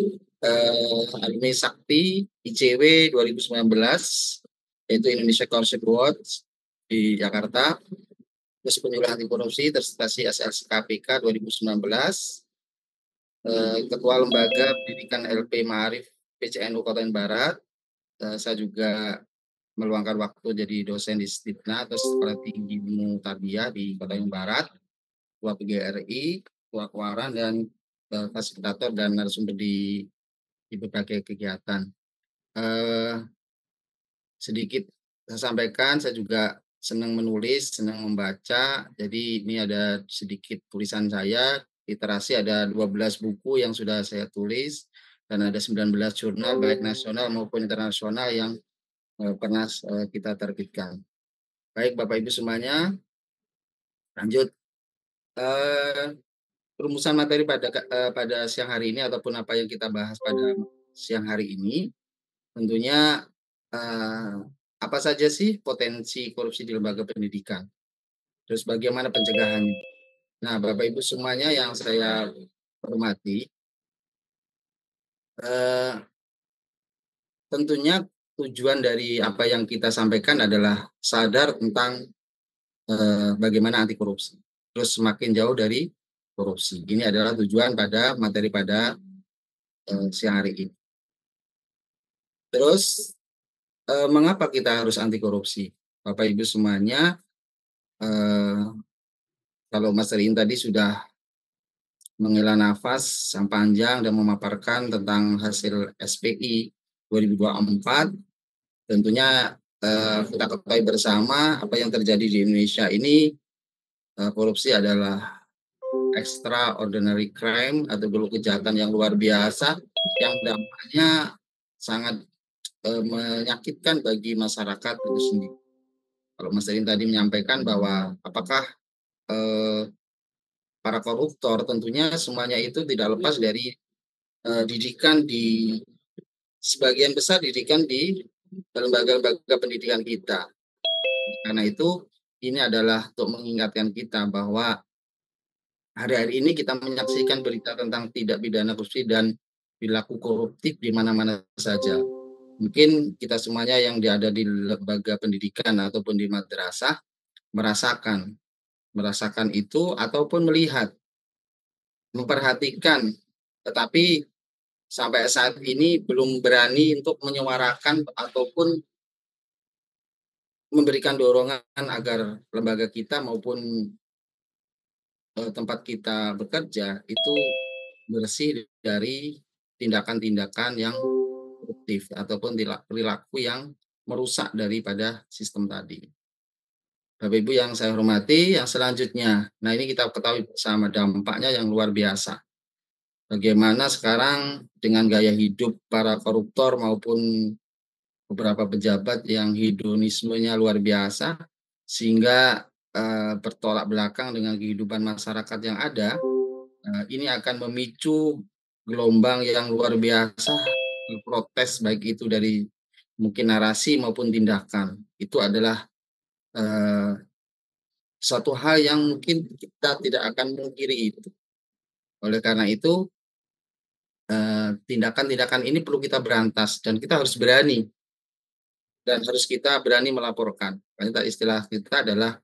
Sakti ICW 2019, yaitu Indonesia Scholarship Awards di Jakarta. Terus penyuluhan anti korupsi terstasi SLC KPK 2019. Ketua Lembaga Pendidikan LP Ma'arif PCNU Kota Barat. Saya juga meluangkan waktu jadi dosen di STIPNA atau Sekolah Tinggi Ilmu Tarbiyah di Kota Barat, Ketua PGRI, Ketua Kewaran, dan fasilitator dan narasumber di berbagai kegiatan. Sedikit saya sampaikan, saya juga senang menulis, senang membaca. Jadi ini ada sedikit tulisan saya. Literasi ada 12 buku yang sudah saya tulis, dan ada 19 jurnal baik nasional maupun internasional yang pernah kita terbitkan. Baik Bapak Ibu semuanya, lanjut. Rumusan materi pada siang hari ini ataupun apa yang kita bahas pada siang hari ini, tentunya apa saja sih potensi korupsi di lembaga pendidikan, terus bagaimana pencegahannya. Nah, Bapak Ibu semuanya yang saya hormati, tentunya tujuan dari apa yang kita sampaikan adalah sadar tentang bagaimana anti korupsi, terus semakin jauh dari korupsi. Ini adalah tujuan pada materi pada siang hari ini. Terus mengapa kita harus anti korupsi? Bapak Ibu semuanya, kalau Mas Rin tadi sudah menghela nafas yang panjang dan memaparkan tentang hasil SPI 2024, tentunya kita ketahui bersama apa yang terjadi di Indonesia ini, korupsi adalah extraordinary crime atau bentuk kejahatan yang luar biasa yang dampaknya sangat menyakitkan bagi masyarakat itu sendiri. Kalau Mas Erin tadi menyampaikan bahwa apakah para koruptor, tentunya semuanya itu tidak lepas dari didikan di sebagian besar didikan di lembaga-lembaga pendidikan kita. Karena itu ini adalah untuk mengingatkan kita bahwa hari-hari ini kita menyaksikan berita tentang tindak pidana korupsi dan perilaku koruptif di mana-mana saja. Mungkin kita semuanya yang ada di lembaga pendidikan ataupun di madrasah merasakan itu ataupun melihat, memperhatikan, tetapi sampai saat ini belum berani untuk menyuarakan ataupun memberikan dorongan agar lembaga kita maupun tempat kita bekerja itu bersih dari tindakan-tindakan yang koruptif ataupun perilaku yang merusak daripada sistem tadi. Bapak Ibu yang saya hormati, yang selanjutnya, nah ini kita ketahui bersama dampaknya yang luar biasa. Bagaimana sekarang dengan gaya hidup para koruptor maupun beberapa pejabat yang hedonismenya luar biasa, sehingga bertolak belakang dengan kehidupan masyarakat yang ada, ini akan memicu gelombang yang luar biasa protes, baik itu dari mungkin narasi maupun tindakan. Itu adalah suatu hal yang mungkin kita tidak akan mungkiri itu. Oleh karena itu, tindakan-tindakan ini perlu kita berantas dan kita harus berani. Dan harus kita berani melaporkan. Karena istilah kita adalah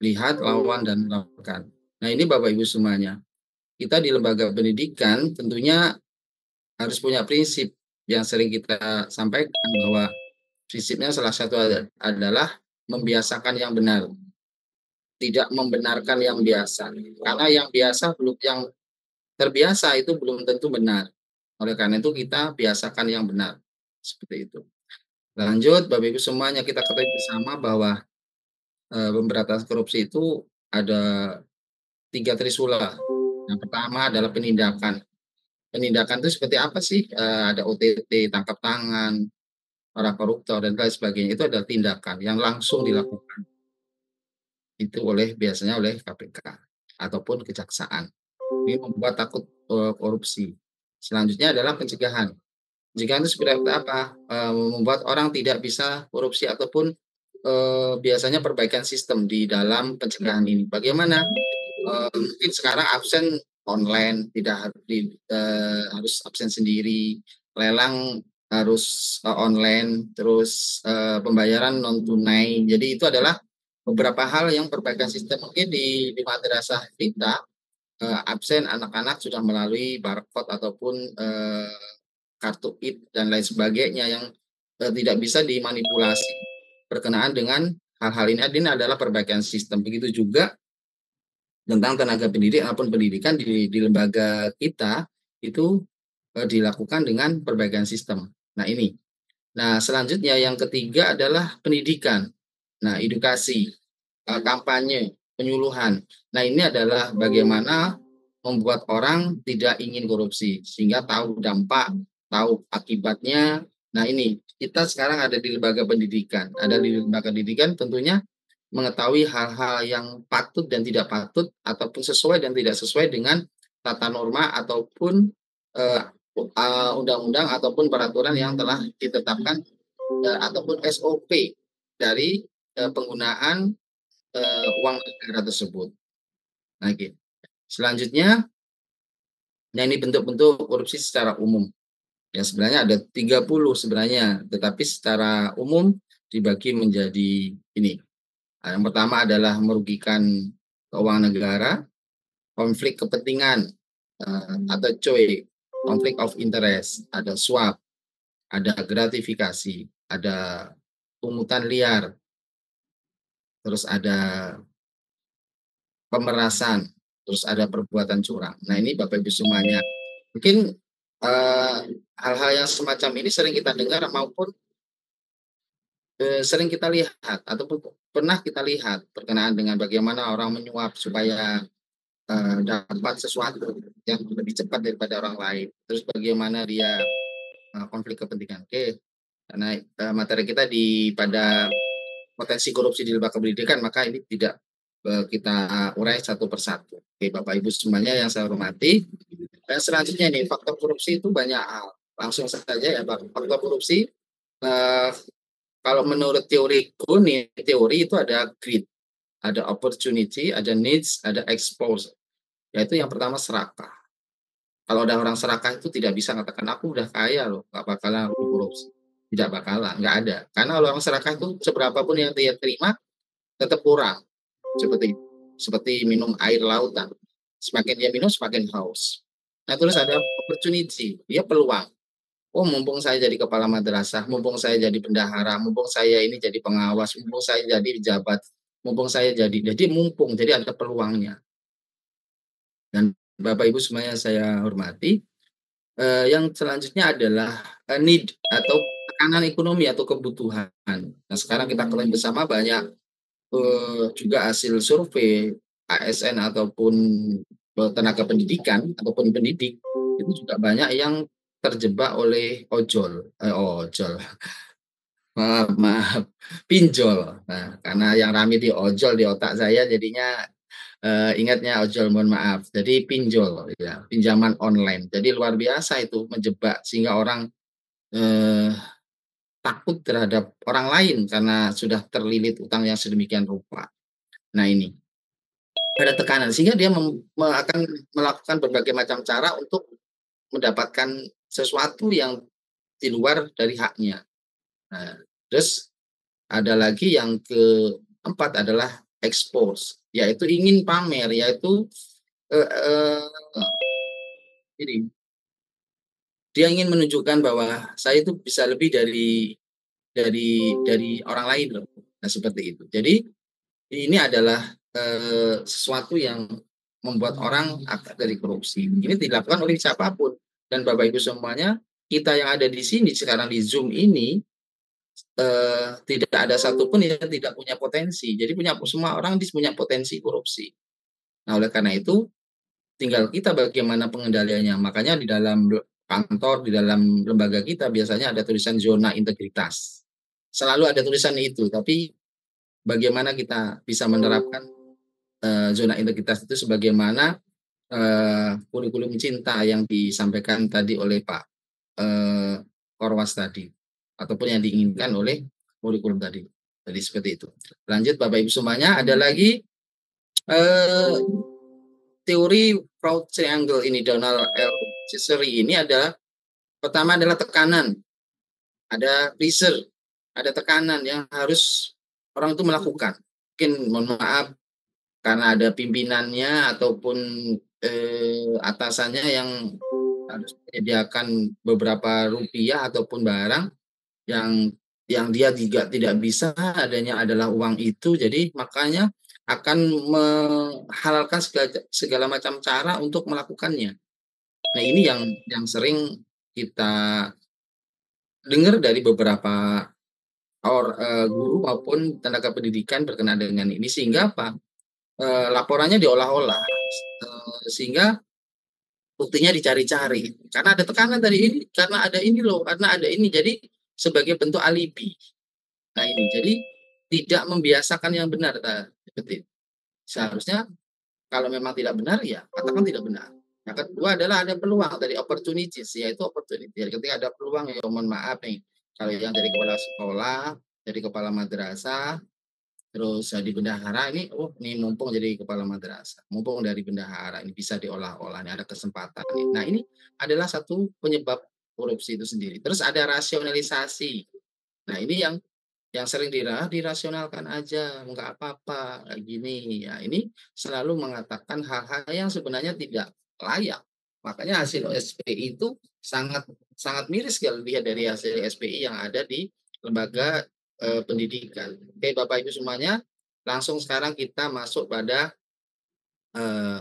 lihat, lawan, dan melaporkan. Nah ini Bapak Ibu semuanya. Kita di lembaga pendidikan tentunya harus punya prinsip yang sering kita sampaikan bahwa prinsipnya salah satu adalah membiasakan yang benar. Tidak membenarkan yang biasa. Karena yang biasa belum, yang terbiasa itu belum tentu benar. Oleh karena itu kita biasakan yang benar. Seperti itu. Lanjut, Bapak Ibu semuanya, kita ketahui bersama bahwa pemberantasan korupsi itu ada 3 trisula. Yang pertama adalah penindakan. Penindakan itu seperti apa sih? Ada OTT, tangkap tangan, para koruptor, dan lain sebagainya. Itu adalah tindakan yang langsung dilakukan. Itu biasanya oleh KPK ataupun kejaksaan. Ini membuat takut korupsi. Selanjutnya adalah pencegahan. Pencegahan itu seperti apa? Membuat orang tidak bisa korupsi ataupun biasanya perbaikan sistem di dalam pencegahan ini. Bagaimana? Mungkin sekarang absen online, tidak harus absen sendiri, lelang harus online, terus pembayaran non tunai. Jadi itu adalah beberapa hal yang perbaikan sistem. Mungkin di madrasah kita absen anak-anak sudah melalui barcode ataupun kartu IT dan lain sebagainya yang tidak bisa dimanipulasi berkenaan dengan hal-hal ini. Ini adalah perbaikan sistem. Begitu juga tentang tenaga pendidik ataupun pendidikan di lembaga kita itu dilakukan dengan perbaikan sistem. Nah ini. Nah selanjutnya yang ketiga adalah pendidikan. Nah edukasi, kampanye, penyuluhan. Nah ini adalah bagaimana membuat orang tidak ingin korupsi sehingga tahu dampak, tahu akibatnya. Nah ini kita sekarang ada di lembaga pendidikan. Ada di lembaga pendidikan tentunya mengetahui hal-hal yang patut dan tidak patut ataupun sesuai dan tidak sesuai dengan tata norma ataupun undang-undang ataupun peraturan yang telah ditetapkan ataupun SOP dari penggunaan uang negara tersebut. Nah, gitu. Selanjutnya, nah ini bentuk-bentuk korupsi secara umum. Ya sebenarnya ada 30 sebenarnya, tetapi secara umum dibagi menjadi ini. Nah, yang pertama adalah merugikan keuangan negara, konflik kepentingan atau COI, konflik of interest, ada suap, ada gratifikasi, ada pungutan liar, terus ada pemerasan, terus ada perbuatan curang. Nah ini Bapak Ibu semuanya, mungkin hal-hal yang semacam ini sering kita dengar maupun sering kita lihat ataupun pernah kita lihat berkenaan dengan bagaimana orang menyuap supaya dapat sesuatu yang lebih cepat daripada orang lain. Terus bagaimana dia konflik kepentingan. Oke, karena materi kita pada potensi korupsi di lembaga pendidikan, maka ini tidak kita urai satu persatu. Oke, Bapak Ibu semuanya yang saya hormati. Dan selanjutnya nih, faktor korupsi itu banyak hal. Langsung saja ya, Pak. Faktor korupsi, kalau menurut teoriku nih, teori itu ada greed, ada opportunity, ada needs, ada exposure. Yaitu yang pertama serakah. Kalau ada orang serakah itu tidak bisa mengatakan aku udah kaya loh, nggak bakalan aku korupsi. Tidak bakalan, nggak ada. Karena orang serakah itu seberapa pun yang dia terima tetap kurang. Seperti minum air lautan. Semakin dia minum semakin haus. Nah, terus ada opportunity, dia peluang. Oh, mumpung saya jadi kepala madrasah, mumpung saya jadi bendahara, mumpung saya ini jadi pengawas, mumpung saya jadi pejabat, mumpung saya jadi mumpung, jadi ada peluangnya. Dan Bapak Ibu semuanya saya hormati, yang selanjutnya adalah need atau tekanan ekonomi atau kebutuhan. Nah, sekarang kita ketahui bersama banyak juga hasil survei ASN ataupun tenaga pendidikan ataupun pendidik itu juga banyak yang terjebak oleh ojol, maaf, pinjol. Nah, karena yang rame di ojol di otak saya jadinya ingatnya ojol, mohon maaf. Jadi pinjol, ya, pinjaman online. Jadi luar biasa itu menjebak sehingga orang takut terhadap orang lain karena sudah terlilit utang yang sedemikian rupa. Nah ini ada tekanan sehingga dia akan melakukan berbagai macam cara untuk mendapatkan sesuatu yang di luar dari haknya. Nah, terus ada lagi yang keempat adalah expose, yaitu ingin pamer, yaitu ini dia ingin menunjukkan bahwa saya itu bisa lebih dari orang lain loh. Nah, seperti itu. Jadi ini adalah sesuatu yang membuat orang akan dari korupsi. Ini dilakukan oleh siapapun. Dan Bapak Ibu semuanya, kita yang ada di sini sekarang di Zoom ini tidak ada satupun yang tidak punya potensi. Jadi semua orang punya potensi korupsi. Nah, oleh karena itu tinggal kita bagaimana pengendaliannya. Makanya di dalam kantor, di dalam lembaga kita biasanya ada tulisan zona integritas. Selalu ada tulisan itu, tapi bagaimana kita bisa menerapkan zona integritas itu sebagaimana kurikulum cinta yang disampaikan tadi oleh Pak Korwas tadi, ataupun yang diinginkan oleh kurikulum tadi. Jadi seperti itu. Lanjut Bapak Ibu semuanya, ada lagi teori Proud Triangle ini, Donald L. Ciceri ini adalah pertama adalah tekanan, ada pressure, ada tekanan yang harus orang itu melakukan. Mungkin mohon maaf karena ada pimpinannya ataupun atasannya yang harus menyediakan beberapa rupiah ataupun barang yang dia juga tidak bisa, adanya adalah uang itu, jadi makanya akan menghalalkan segala macam cara untuk melakukannya. Nah, ini yang sering kita dengar dari beberapa guru maupun tenaga pendidikan berkenaan dengan ini, sehingga apa? Laporannya diolah-olah, sehingga buktinya dicari-cari. Karena ada tekanan dari ini, karena ada ini loh, karena ada ini. Jadi sebagai bentuk alibi. Nah ini, jadi tidak membiasakan yang benar. Seperti seharusnya kalau memang tidak benar ya katakan tidak benar. Yang kedua adalah ada peluang dari opportunities, yaitu opportunity. Jadi ketika ada peluang ya mohon maaf nih, kalau yang dari kepala sekolah, dari kepala madrasah, terus di bendahara ini, ini mumpung jadi kepala madrasah, mumpung dari bendahara ini bisa diolah-olah, ini ada kesempatan. Nah ini adalah satu penyebab korupsi itu sendiri. Terus ada rasionalisasi. Nah ini yang sering dirasionalkan aja, nggak apa-apa, kayak gini. Ya ini selalu mengatakan hal-hal yang sebenarnya tidak layak. Makanya hasil SPI itu sangat sangat miris kalau dilihat dari hasil SPI yang ada di lembaga pendidikan. Oke, Bapak Ibu semuanya, langsung sekarang kita masuk pada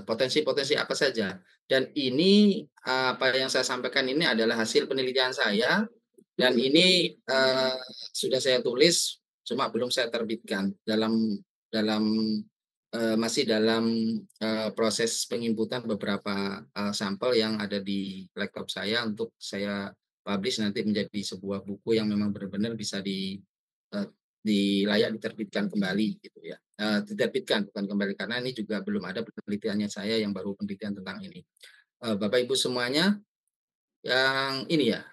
potensi-potensi apa saja. Dan ini apa yang saya sampaikan ini adalah hasil penelitian saya, dan ini sudah saya tulis cuma belum saya terbitkan dalam masih dalam proses penginputan beberapa sampel yang ada di laptop saya untuk saya publish nanti menjadi sebuah buku yang memang benar-benar bisa layak diterbitkan kembali gitu ya. Diterbitkan bukan kembali karena ini juga belum ada penelitiannya saya yang baru penelitian tentang ini. Bapak Ibu semuanya yang ini ya,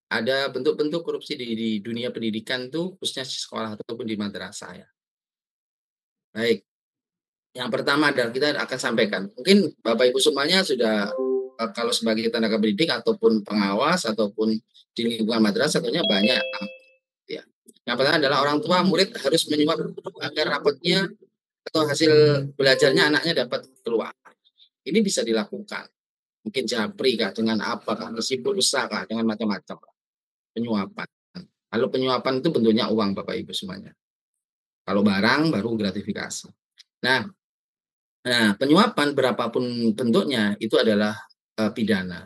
ada bentuk-bentuk korupsi di dunia pendidikan tuh khususnya di sekolah ataupun di madrasah ya. Baik, yang pertama adalah kita akan sampaikan. Mungkin Bapak Ibu semuanya sudah kalau sebagai tenaga pendidik ataupun pengawas ataupun di lingkungan madrasah tentunya banyak ya. Yang pertama adalah orang tua murid harus menyuap agar rapotnya atau hasil belajarnya anaknya dapat keluar. Ini bisa dilakukan. Mungkin japri kah dengan apa kah, meskipun usaha kah dengan macam-macam penyuapan. Kalau penyuapan itu bentuknya uang Bapak Ibu semuanya. Kalau barang baru gratifikasi. Nah, penyuapan berapapun bentuknya itu adalah pidana.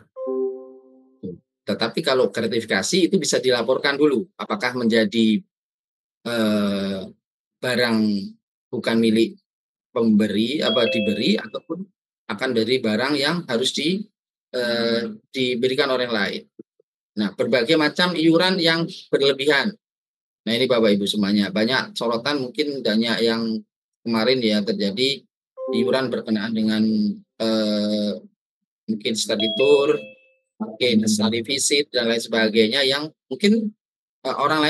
Tetapi kalau gratifikasi itu bisa dilaporkan dulu apakah menjadi barang bukan milik diberi ataupun akan dari barang yang harus diberikan orang lain. Nah, berbagai macam iuran yang berlebihan. Nah, ini Bapak Ibu semuanya, banyak sorotan mungkin banyak yang kemarin ya terjadi iuran berkenaan dengan mungkin study tour, mungkin study visit dan lain sebagainya yang mungkin orang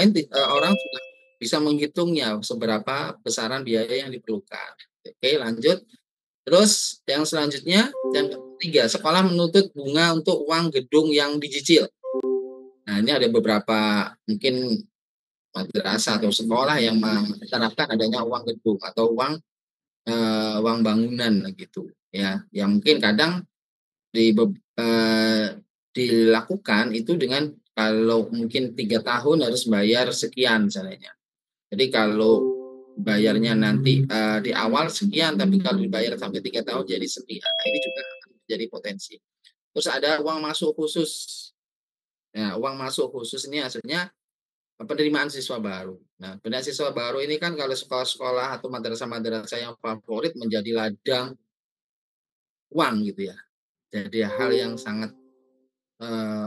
sudah bisa menghitungnya seberapa besaran biaya yang diperlukan. Oke, lanjut. Terus yang selanjutnya, yang ketiga, sekolah menuntut bunga untuk uang gedung yang dicicil. Nah, ini ada beberapa mungkin madrasah atau sekolah yang menerapkan adanya uang gedung atau uang bangunan gitu ya. Yang mungkin kadang dilakukan itu dengan kalau mungkin 3 tahun harus bayar sekian misalnya. Jadi kalau bayarnya nanti di awal sekian, tapi kalau dibayar sampai 3 tahun jadi sekian. Nah, ini juga jadi potensi. Terus ada uang masuk khusus. Nah, uang masuk khusus ini hasilnya penerimaan siswa baru. Nah, penerimaan siswa baru ini kan kalau sekolah-sekolah atau madrasah-madrasah yang favorit menjadi ladang uang gitu ya. Jadi hal yang sangat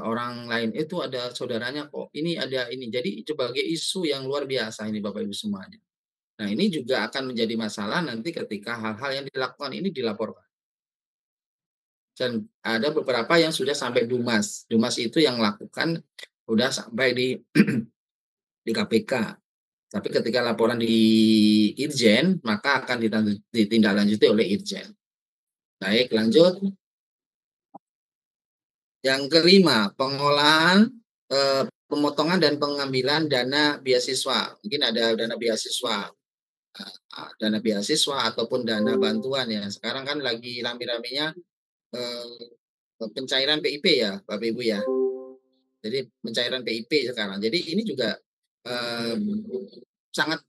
orang lain itu ada saudaranya kok. Ini ada ini. Jadi sebagai isu yang luar biasa ini Bapak Ibu semuanya. Nah, ini juga akan menjadi masalah nanti ketika hal-hal yang dilakukan ini dilaporkan. Dan ada beberapa yang sudah sampai Dumas. Dumas itu yang lakukan sudah sampai di KPK. Tapi ketika laporan di Irjen, maka akan ditindaklanjuti oleh Irjen. Baik, lanjut. Yang kelima, pengolahan pemotongan dan pengambilan dana beasiswa. Mungkin ada dana beasiswa ataupun dana bantuan ya. Sekarang kan lagi rame-ramenya pencairan PIP ya, Bapak Ibu ya. Jadi pencairan PIP sekarang. Jadi ini juga sangat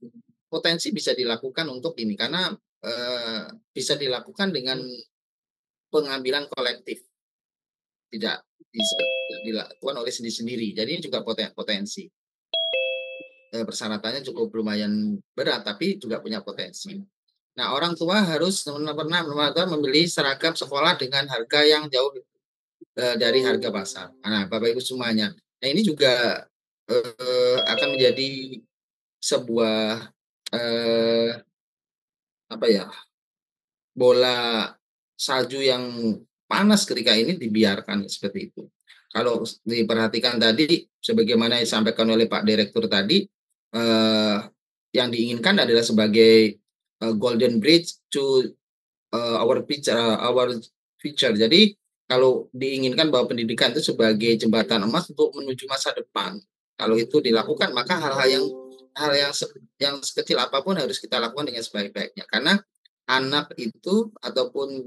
potensi bisa dilakukan untuk ini karena bisa dilakukan dengan pengambilan kolektif. Tidak bisa dilakukan oleh sendiri-sendiri. Jadi ini juga potensi. Persyaratannya cukup lumayan berat, tapi juga punya potensi. Nah, orang tua harus benar-benar membeli seragam sekolah dengan harga yang jauh dari harga pasar. Nah, Bapak Ibu semuanya. Nah, ini juga akan menjadi sebuah bola salju yang panas ketika ini dibiarkan seperti itu. Kalau diperhatikan tadi, sebagaimana disampaikan oleh Pak Direktur tadi, yang diinginkan adalah sebagai golden bridge to our future. Jadi kalau diinginkan bahwa pendidikan itu sebagai jembatan emas untuk menuju masa depan, kalau itu dilakukan maka hal yang sekecil apapun harus kita lakukan dengan sebaik-baiknya. Karena anak itu ataupun